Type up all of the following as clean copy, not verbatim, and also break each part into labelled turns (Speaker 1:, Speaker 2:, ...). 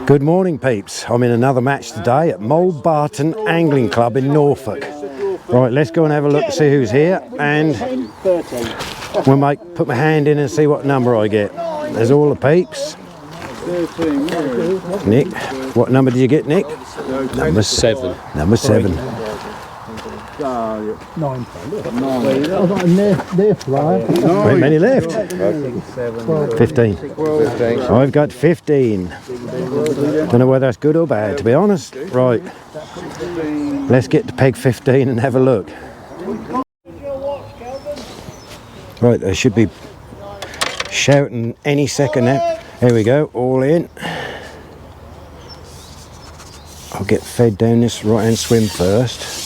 Speaker 1: Good morning, peeps. I'm in another match today at Mulbarton Angling Club in Norfolk. Right, let's go and have a look, see who's here, and we'll put my hand in and see what number I get. There's all the peeps. Nick, what number did you get, Nick?
Speaker 2: Number 7.
Speaker 1: Number 7.
Speaker 3: 9.
Speaker 1: Very many left. 15. I've got 15. Don't know whether that's good or bad, to be honest. Right, let's get to peg 15 and have a look. Right, they should be shouting any second now. Here we go, all in. I'll get fed down this right hand swim first.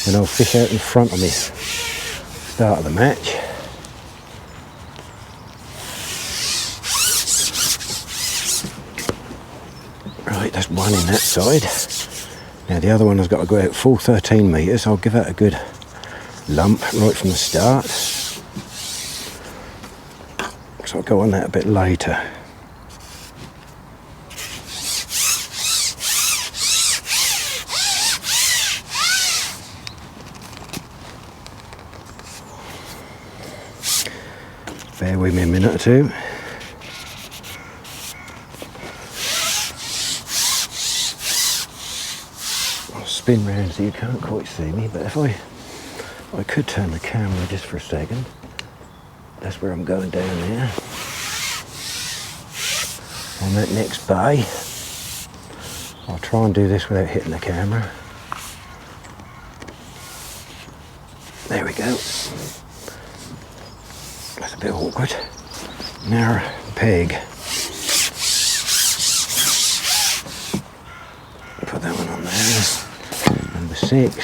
Speaker 1: And I'll fish out in front of me. Start of the match. Right, that's one in that side. Now the other one has got to go out full 13 metres. I'll give that a good lump right from the start. So I'll go on that a bit later. Bear with me a minute or two. I'll spin round so you can't quite see me, but if I could turn the camera just for a second. That's where I'm going down there. On that next bay. I'll try and do this without hitting the camera. There we go. That's a bit awkward. Narrow peg. Put that one on there. Number 6.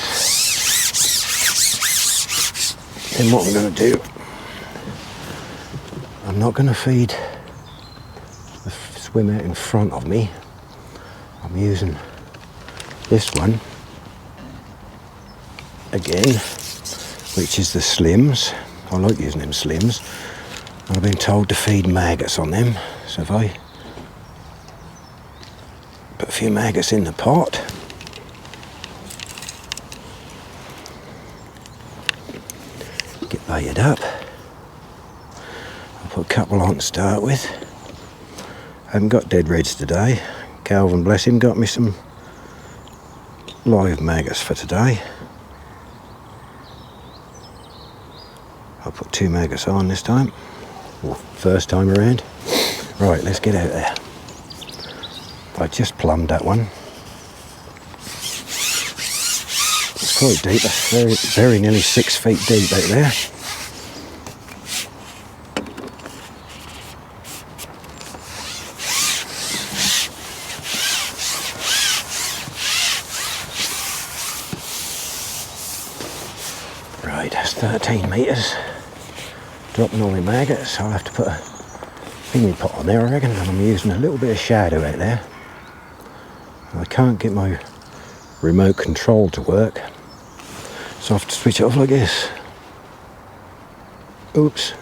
Speaker 1: Then what I'm going to do, I'm not going to feed the swim out in front of me. I'm using this one again, which is the slims. I like using them slims. I've been told to feed maggots on them, so if I put a few maggots in the pot, get baited up. I'll put a couple on to start with. I haven't got dead reds today. Calvin, bless him, got me some live maggots for today. I'll put 2 maggots on this time, or first time around. Right, let's get out there. I just plumbed that one. It's quite deep, that's very nearly 6 feet deep out there. Right, that's 13 metres. Dropping all my maggots. I'll have to put a thingy pot on there, I reckon, and I'm using a little bit of shadow out there. I can't get my remote control to work, so I have to switch it off like this. Oops.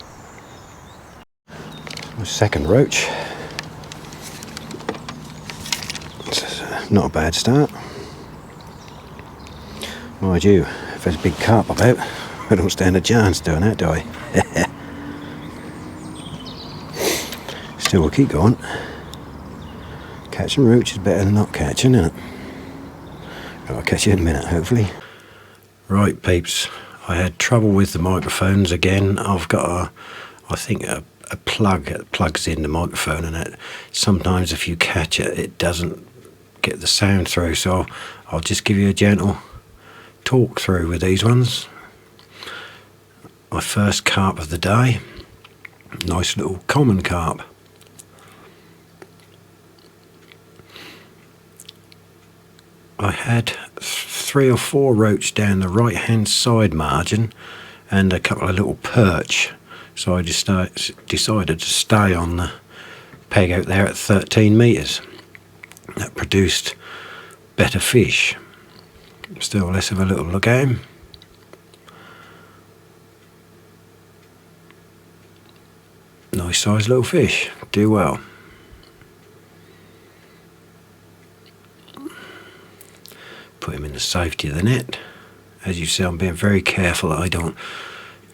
Speaker 1: My second roach. It's not a bad start. Mind you, if there's a big carp about, I don't stand a chance doing that, do I? Still, we'll keep going. Catching roach is better than not catching, isn't it? I'll catch you in a minute, hopefully. Right, peeps. I had trouble with the microphones again. I've got I think a plug that plugs in the microphone, and it sometimes if you catch it, it doesn't get the sound through. So I'll just give you a gentle talk through with these ones. My first carp of the day. Nice little common carp. I had 3 or 4 roach down the right hand side margin and a couple of little perch, so I just decided to stay on the peg out there at 13 metres. That produced better fish. Still, let's have a little look at him. Right, that's 13 metres. Dropping all my maggots. I'll have to put a thingy pot on there. I put 2 maggots on this time. I'll put 2 maggots on this time. Right, that's 13 metres. Dropping all my maggots. I'll have to put a thingy pot on there. Nice sized little fish. Do well. Put him in the safety of the net. As you see, I'm being very careful that I don't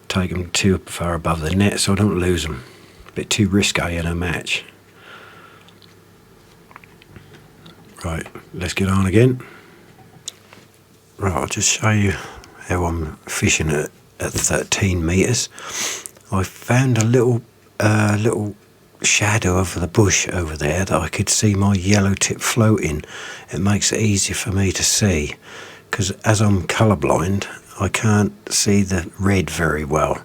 Speaker 1: take them too far above the net so I don't lose them. A bit too risque in a match. Right, let's get on again. Right, I'll just show you how I'm fishing at 13 metres. I found a little shadow of the bush over there that I could see my yellow tip floating. It makes it easier for me to see, because as I'm colourblind, I can't see the red very well.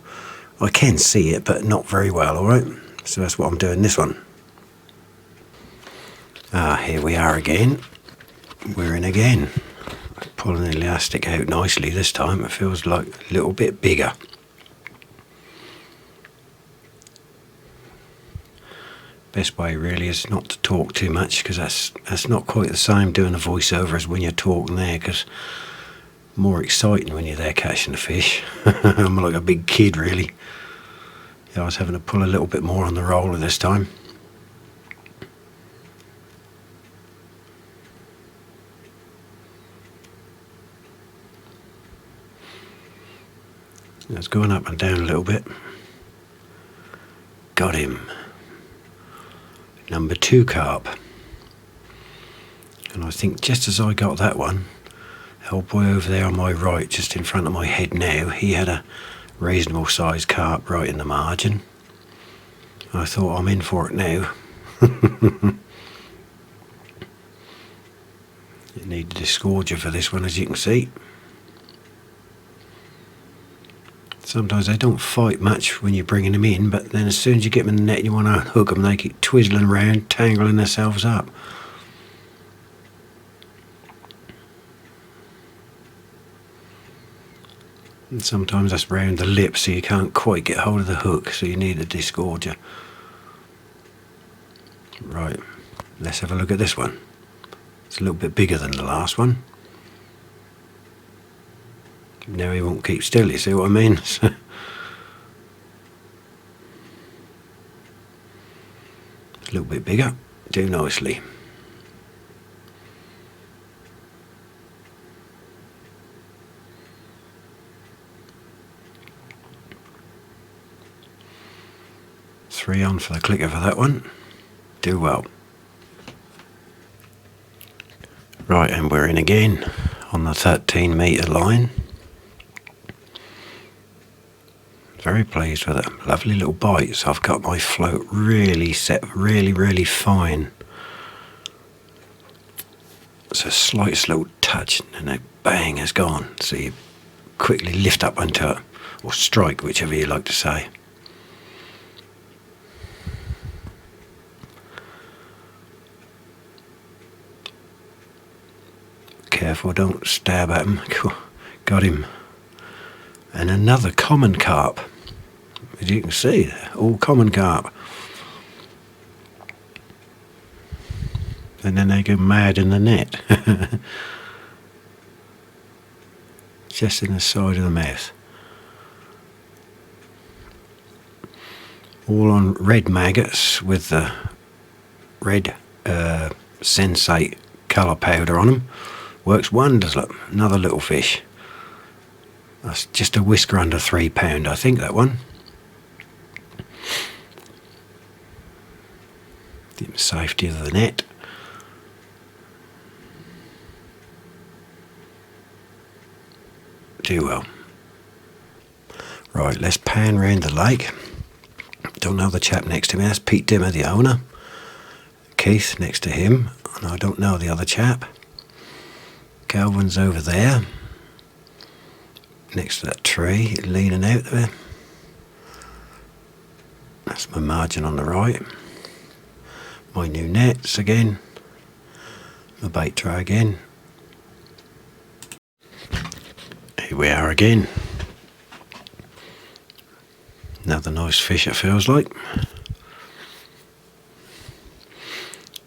Speaker 1: I can see it, but not very well, alright? So that's what I'm doing this one. Here we are again. We're in again. Pulling the elastic out nicely this time. It feels like a little bit bigger. Best way really is not to talk too much, because that's not quite the same doing a voiceover as when you're talking there, because more exciting when you're there catching the fish. I'm like a big kid really. Yeah, I was having to pull a little bit more on the roller this time. It's going up and down a little bit. Got him. Number 2 carp. And I think just as I got that one, old boy over there on my right, just in front of my head now, he had a reasonable sized carp right in the margin. I thought, I'm in for it now. You need a disgorger for this one, as you can see. Sometimes they don't fight much when you're bringing them in, but then as soon as you get them in the net and you want to hook them, they keep twizzling around, tangling themselves up. And sometimes that's round the lip, so you can't quite get hold of the hook, so you need a disgorger. Right, let's have a look at this one. It's a little bit bigger than the last one. Now he won't keep still, you see what I mean? A little bit bigger, do nicely. Three on for the clicker for that one. Do well. Right, and we're in again on the 13 metre line. Very pleased with it. Lovely little bites. I've got my float really set, really fine. It's a slight little touch and then bang, it's gone. So you quickly lift up onto it, or strike, whichever you like to say. Careful, don't stab at him. Got him. And another common carp. As you can see, all common carp. And then they go mad in the net. Just in the side of the mouth. All on red maggots with the red sensate colour powder on them. Works wonders. Look, another little fish. That's just a whisker under £3, I think, that one. The safety of the net. Do well. Right, let's pan round the lake. Don't know the chap next to me. That's Pete Dimmer, the owner. Keith next to him. And I don't know the other chap. Calvin's over there. Next to that tree, leaning out there. That's my margin on the right. My new nets again. My bait tray again. Here we are again. Another nice fish, it feels like.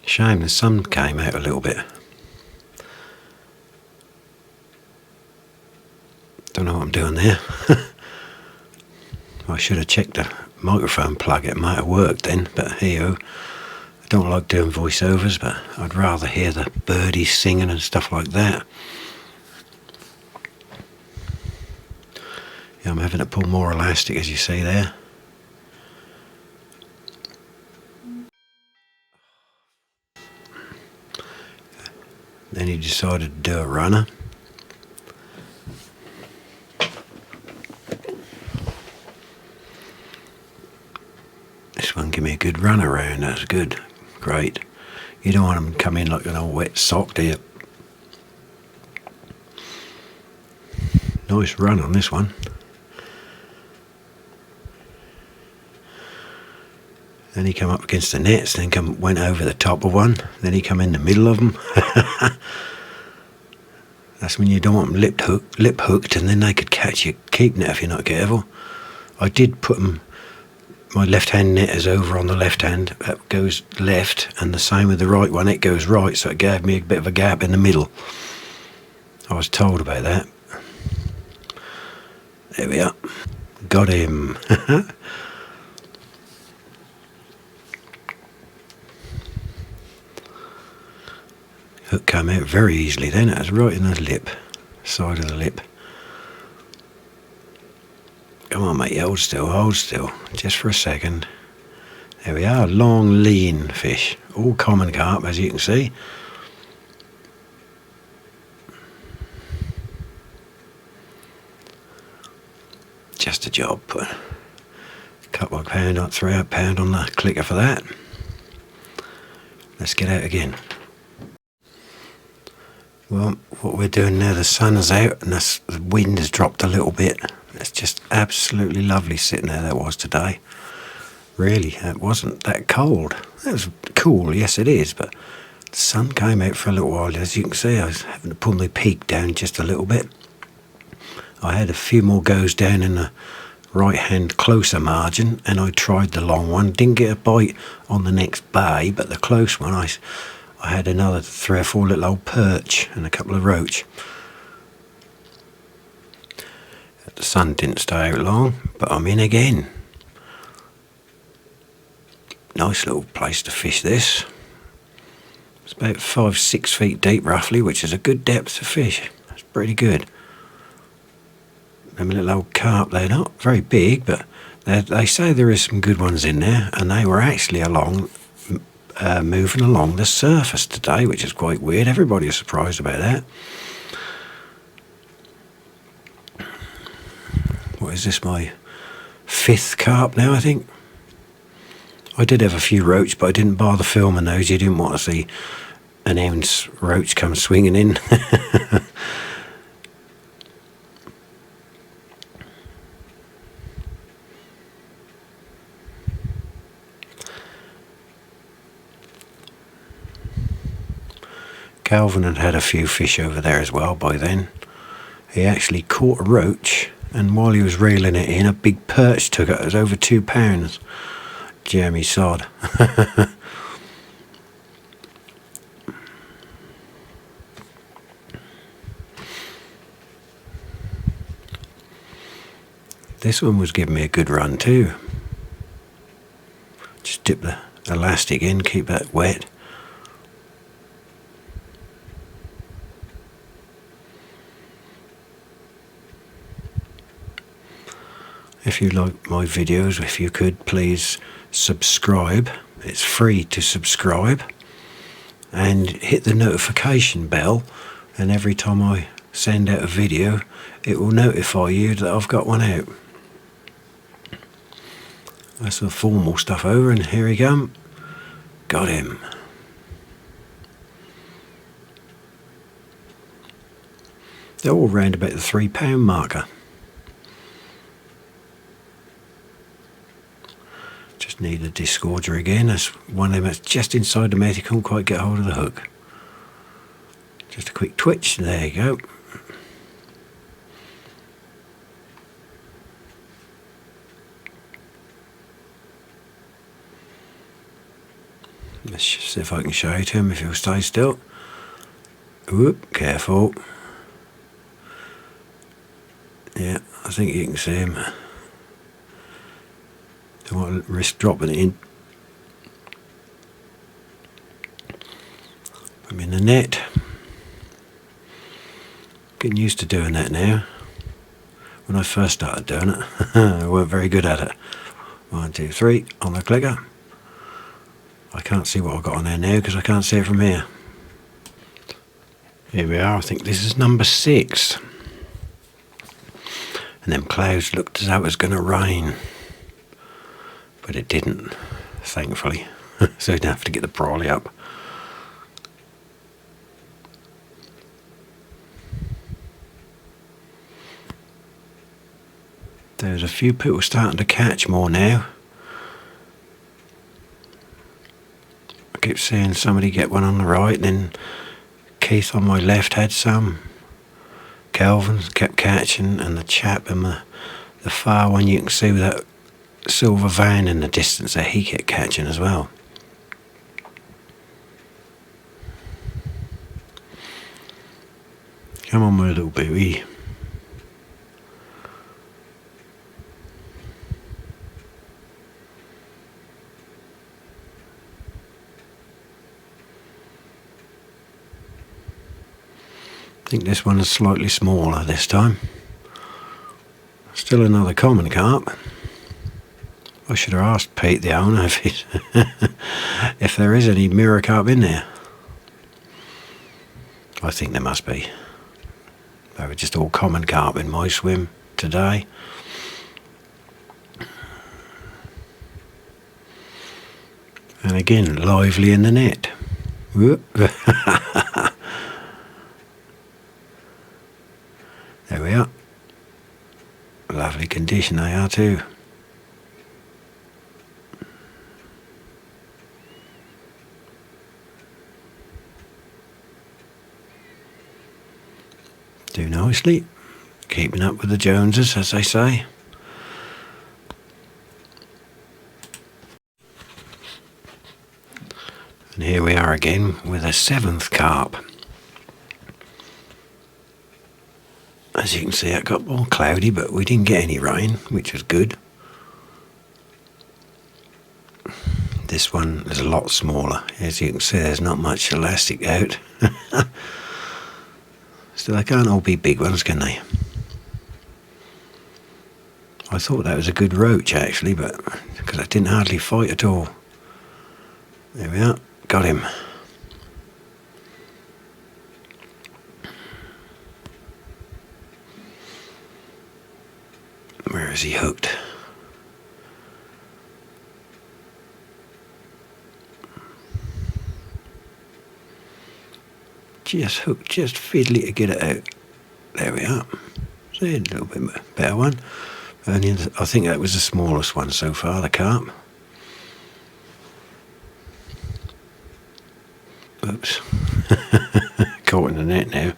Speaker 1: Shame the sun came out a little bit. Don't know what I'm doing there. I should have checked the microphone plug, it might have worked then, but hey-oh. I don't like doing voiceovers, but I'd rather hear the birdies singing and stuff like that. Yeah, I'm having to pull more elastic, as you see there. Then he decided to do a runner. This one gave me a good run around, that's good. Great. You don't want them to come in like an old wet sock, do you? Nice run on this one. Then he come up against the nets, then went over the top of one, then he come in the middle of them. That's when you don't want them lip hooked, and then they could catch you keeping it if you're not careful. I did put them, my left hand net is over on the left hand, that goes left, and the same with the right one, it goes right, so it gave me a bit of a gap in the middle. I was told about that. There we are. Got him. Hook came out very easily then, it was right in the lip, side of the lip. Come on mate, hold still, just for a second. There we are, long lean fish, all common carp as you can see. Just a job, put a couple of pound or £3 on the clicker for that. Let's get out again. Well, what we're doing now, the sun is out and the wind has dropped a little bit. It's just absolutely lovely sitting there, that was today. Really, it wasn't that cold. It was cool, yes it is, but the sun came out for a little while. As you can see, I was having to pull my peak down just a little bit. I had a few more goes down in the right hand closer margin, and I tried the long one. Didn't get a bite on the next bay, but the close one, I had another 3 or 4 little old perch and a couple of roach. The sun didn't stay out long, but I'm in again. Nice little place to fish this. It's about 5-6 feet deep roughly, which is a good depth to fish. That's pretty good. Them little old carp, they're not very big, but they say there is some good ones in there, and they were actually moving along the surface today, which is quite weird. Everybody is surprised about that. What is this, my 5th carp now, I think? I did have a few roach, but I didn't bother filming those. You didn't want to see an ounce roach come swinging in. Calvin had a few fish over there as well by then. He actually caught a roach, and while he was reeling it in, a big perch took it. It was over £2. Jeremy sod. This one was giving me a good run too. Just dip the elastic in, keep that wet. If you like my videos, if you could please subscribe. It's free to subscribe, and hit the notification bell, and every time I send out a video it will notify you that I've got one out. That's the formal stuff over, and here he come. Got him. They're all round about the £3 marker. Just need a disgorger again. That's one of them that's just inside the mouth. You can't quite get hold of the hook. Just a quick twitch. There you go. Let's just see if I can show you to him if he'll stay still. Whoop, careful. Yeah, I think you can see him. Don't want to risk dropping it in. I'm in the net. Getting used to doing that now. When I first started doing it, I weren't very good at it. 1, 2, 3 on the clicker. I can't see what I've got on there now because I can't see it from here. Here we are. I think this is number 6. And them clouds looked as though it was going to rain. But it didn't, thankfully. So I'd have to get the brolly up. There's a few people starting to catch more now. I keep seeing somebody get one on the right, then Keith on my left had some. Kelvin kept catching, and the chap in the far one you can see with that silver van in the distance there, he kept catching as well. Come on, my little baby. I think this one is slightly smaller this time. Still another common carp. I should have asked Pete, the owner, if there is any mirror carp in there. I think there must be. They were just all common carp in my swim today. And again, lively in the net. Whoop. There we are. Lovely condition they are too. Do nicely. Keeping up with the Joneses, as they say. And here we are again with a 7th carp. As you can see, it got more cloudy, but we didn't get any rain, which was good. This one is a lot smaller. As you can see, there's not much elastic out. Still, they can't all be big ones, can they? I thought that was a good roach, actually, but because I didn't hardly fight at all. There we are. Got him. Where is he hooked? Just hooked, just fiddly to get it out. There we are. See, a little bit better one. Only, I think that was the smallest one so far, the carp. Oops. Caught in the net now.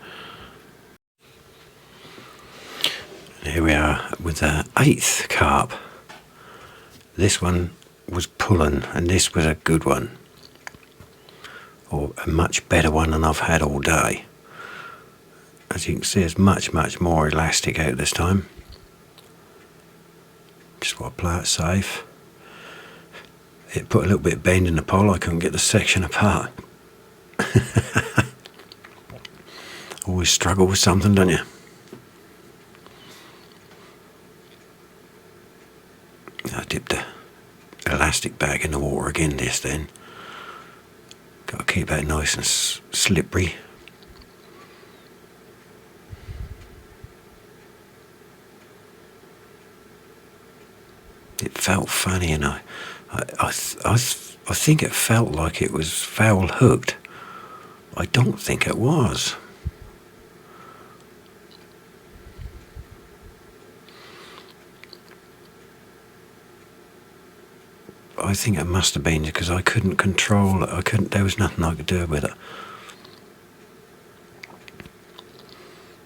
Speaker 1: Here we are with the 8th carp. This one was pulling, and this was a good one. Or a much better one than I've had all day. As you can see, it's much, much more elastic out this time. Just got to play it safe. It put a little bit of bend in the pole, I couldn't get the section apart. Always struggle with something, don't you? I dipped the elastic bag in the water again just then. Got to keep that nice and slippery. It felt funny, and I think it felt like it was foul hooked. I don't think it was. I think it must have been because I couldn't control it. There was nothing I could do with it.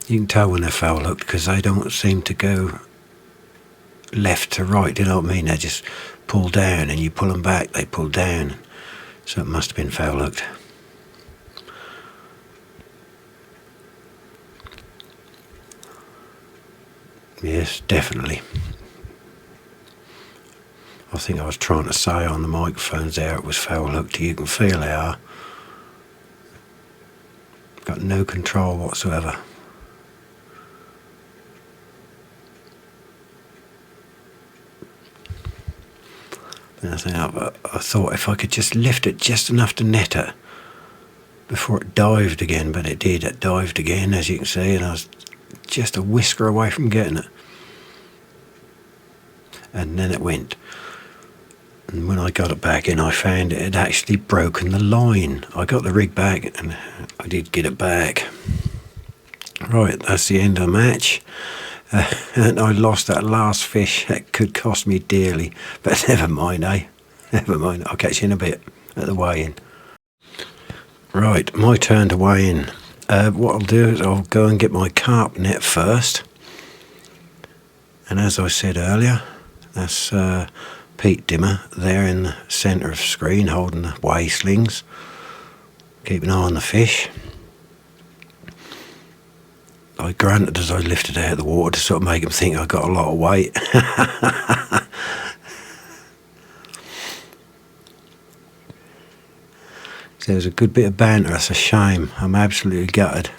Speaker 1: You can tell when they're foul hooked because they don't seem to go left to right, you know what I mean? They just pull down, and you pull them back, they pull down. So it must have been foul hooked. Yes, definitely. I think I was trying to say on the microphones there it was foul hooked. You can feel how got no control whatsoever. And I thought if I could just lift it just enough to net it before it dived again, but it did. It dived again, as you can see, and I was just a whisker away from getting it. And then it went. And when I got it back in, I found it had actually broken the line. I got the rig back, and I did get it back. Right, that's the end of the match. And I lost that last fish. That could cost me dearly, but never mind, eh? Never mind. I'll catch you in a bit at the weigh-in. Right, my turn to weigh in. What I'll do is I'll go and get my carp net first. And as I said earlier, that's Pete Dimmer there in the centre of the screen holding the weigh slings. Keep an eye on the fish. I granted as I lifted out of the water to sort of make him think I got a lot of weight. So there's a good bit of banter. That's a shame. I'm absolutely gutted.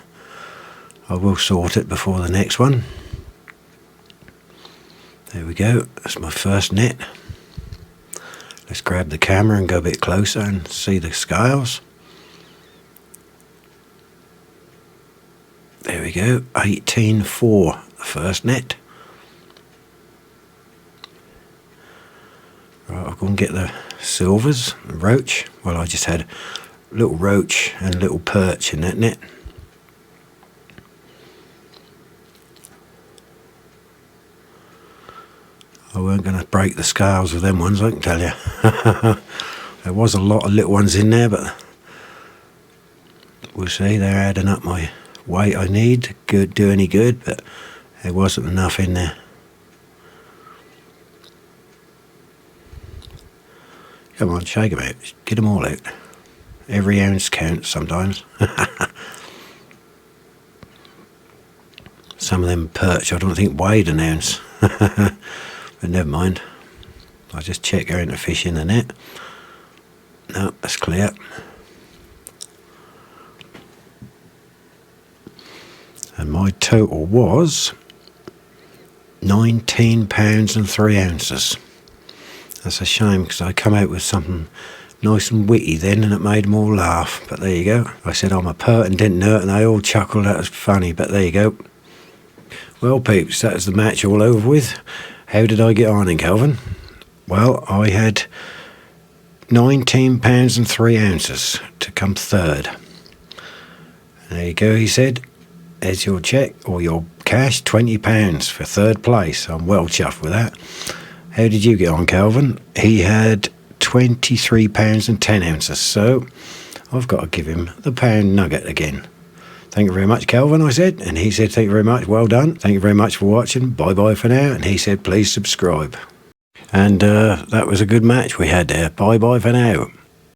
Speaker 1: I will sort it before the next one. There we go. That's my first net. Let's grab the camera and go a bit closer and see the scales. There we go, 18.4, the first net. Right, I'll go and get the silvers, the roach. Well, I just had a little roach and a little perch in that net. I weren't going to break the scales with them ones, I can tell you. There was a lot of little ones in there, but we'll see, they're adding up my weight I need. Could do any good, but there wasn't enough in there. Come on, shake them out. Get them all out. Every ounce counts sometimes. Some of them perch I don't think weighed an ounce. But never mind. I'll just check her into fish in the net. No, that's clear. And my total was £19 and 3 ounces. That's a shame because I come out with something nice and witty then and it made them all laugh. But there you go. I said I'm a pert and didn't know it and they all chuckled. That was funny, but there you go. Well, peeps, that was the match all over with. How did I get on in Calvin? Well, I had £19 and 3 ounces to come third. There you go, he said. There's your cheque or your cash, £20 for third place. I'm well chuffed with that. How did you get on, Calvin? He had £23 and 10 ounces, so I've got to give him the pound nugget again. Thank you very much, Calvin, I said. And he said, thank you very much, well done. Thank you very much for watching. Bye-bye for now. And he said, please subscribe. And that was a good match we had there. Bye-bye for now.